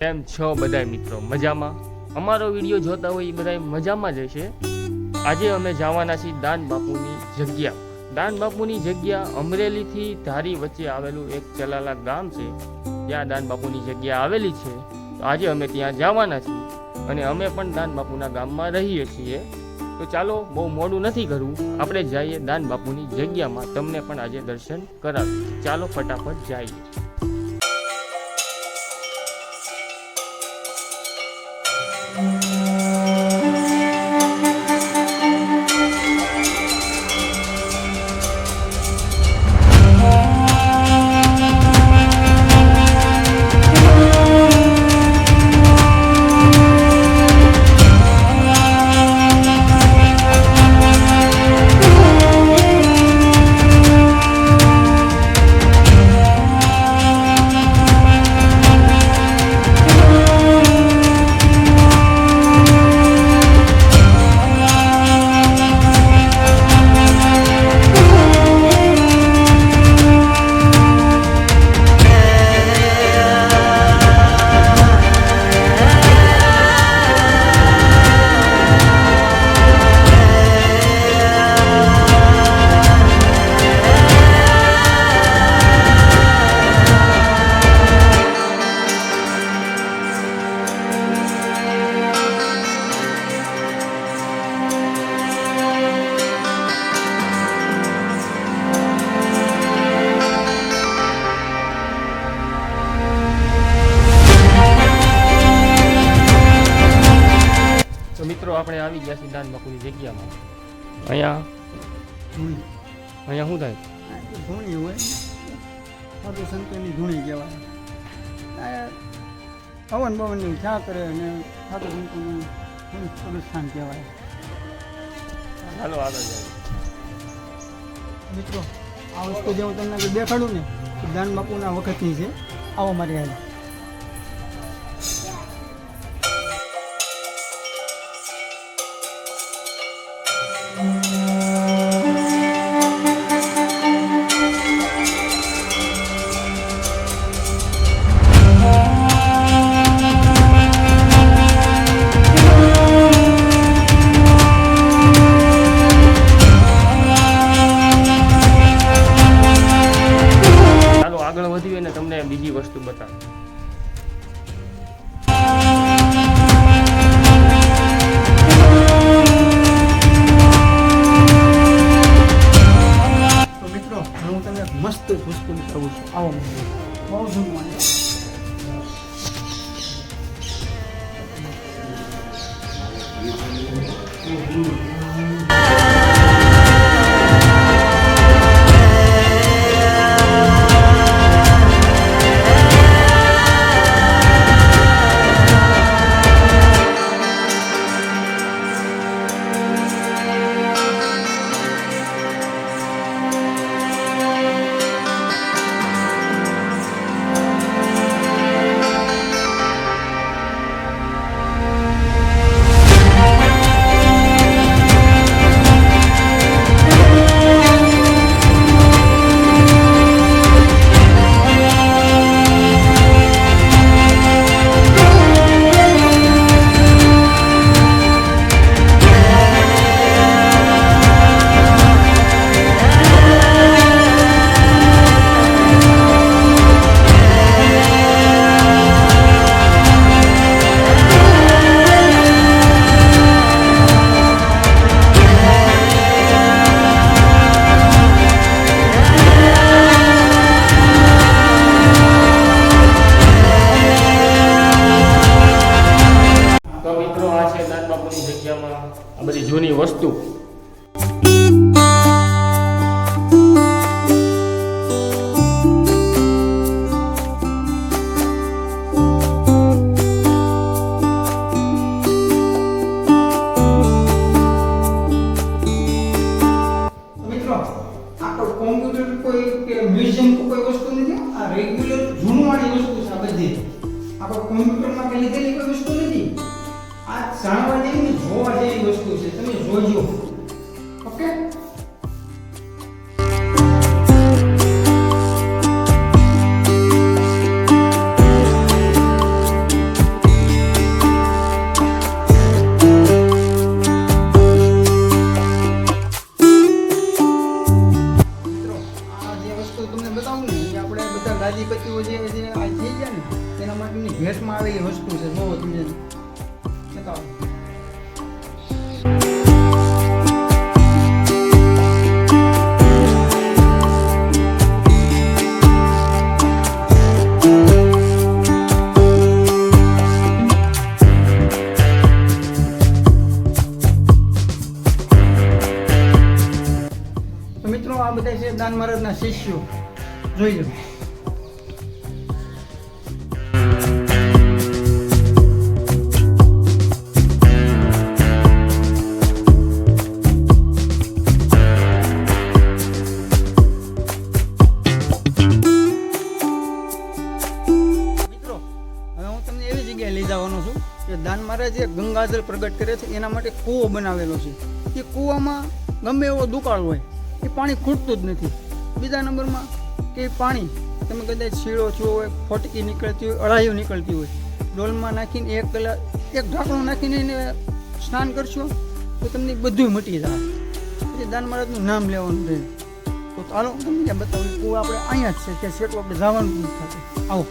કેમ છો બધાય મિત્રો? મજામાં? અમારો વિડીયો જોતા હોય એ બધાય મજામાં જ હશે. આજે અમે જવાના છીએ દાન બાપુની જગ્યા. દાન બાપુની જગ્યા અમરેલીથી ધારી વચ્ચે આવેલું એક ચલાલા ગામ છે, ત્યાં દાન બાપુની જગ્યા આવેલી છે. તો આજે અમે ત્યાં જવાના છીએ અને અમે પણ દાન બાપુના ગામમાં રહીએ છીએ. તો ચાલો, બહુ મોડું નથી કરવું, આપણે જઈએ દાન બાપુની જગ્યામાં. તમને પણ આજે દર્શન કરાવીએ. ચાલો ફટાફટ જઈએ. તો મિત્રો, આપણે આવી ગયા છીએ દાન બાપુની જગ્યામાં. અહીંયા શું થાય? ધૂણી હોય, સાધુ સંતોની ધૂણી કહેવાય. હવન બવનની ચા કરે અને સાધુ સંતોનું પ્રસ્થાન કહેવાય. ચાલો આગળ જાય. મિત્રો, આ વસ્તુ જે હું તમને દેખાડું ને, દાન બાપુના વખતની છે. આવો મારી હાલ. આગળ વધીએ ને તમને બીજી વસ્તુ બતાવું. તો મિત્રો, હું તમને મસ્ત વસ્તુ બતાવું છું. આવો બહુ જૂનું. જગ્યામાં આ બધી જૂની વસ્તુ. મિત્રો, આ કોમ્પ્યુટર કોઈ કે મ્યુઝિયમ કોઈ વસ્તુ નથી. આ રેગ્યુલર જૂનવાળી વસ્તુ છે. આ બધી આપણે કોમ્પ્યુટરમાં કે લીધેલી કોઈ વસ્તુ નથી. આ જાણવા જેવી, જોવા જેવી વસ્તુ છે. તમે જોજો. ઓકે. ભેટમાં આવે એ વસ્તુ છે. જોવો તમે બતાવો. તો મિત્રો આ બધા છે દાન મહારાજના શિષ્યો. જોઈ લો. મિત્રો હવે હું તમને એવી જગ્યાએ લઈ જવાનો છું કે દાન મહારાજે ગંગાજળ પ્રગટ કરે છે એના માટે કૂવો બનાવેલો છે. એ કૂવામાં ગમે એવો દુકાળ હોય એ પાણી ખૂટતું જ નથી. બીજા નંબરમાં કે પાણી તમે કદાચ શીળો થયો હોય, ફોટકી નીકળતી હોય, અળાઈઓ નીકળતી હોય, ડોલમાં નાખીને 1 કલાક એક ઢાંકણું નાખીને એને સ્નાન કરશો તો તમને બધું મટી જાય. પછી દાન મહારાજનું નામ લેવાનું રહે. તો ચાલો તમને ત્યાં બતાવું. કૂવો આપણે અહીંયા જ છે, ત્યાં સેટું આપણે જવાનું નથી થતું. આવો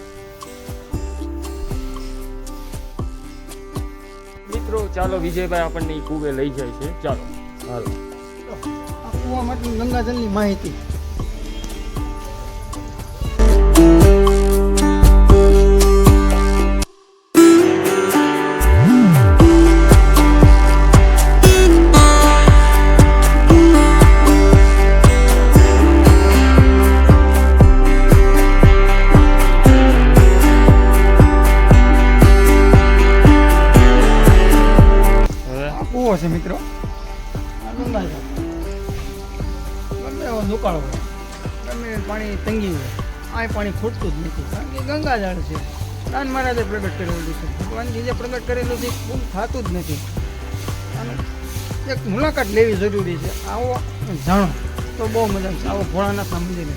મિત્રો ચાલો વિજયભાઈ આપણને ઈ કૂવે લઈ જાય છે. ચાલો હાલો. આ કૂવા માટે ગંગાજળની માહિતી. કૂવો છે મિત્રો. આ ગંગાજળ ગમે એવો દુકાળ હોય, ગમે એવી પાણી તંગી હોય, આ પાણી ખૂટતું જ નથી. કારણ કે ગંગાજળ છે. દાન મહારાજે પ્રગટ કરેલું છે. ભગવાનજી જે પ્રગટ કરેલું છે પૂરું થતું જ નથી. અને એક મુલાકાત લેવી જરૂરી છે. આવો જાણો તો બહુ મજા આવશે. આવો ભોળાનાથના મંદિરે.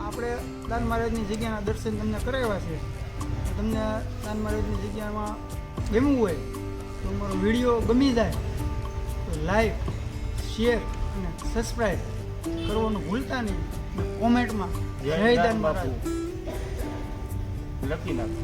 આપણે દાન મહારાજની જગ્યાના દર્શન તમને કરાવ્યા છે. તમને દાન મહારાજની જગ્યામાં ગમવું હોય તો અમારો વિડીયો ગમી જાય તો લાઈક, શેર અને સબસ્ક્રાઈબ કરવાનું ભૂલતા નહીં. અને કોમેન્ટમાં જય દાન મહારાજ લખી નાખો.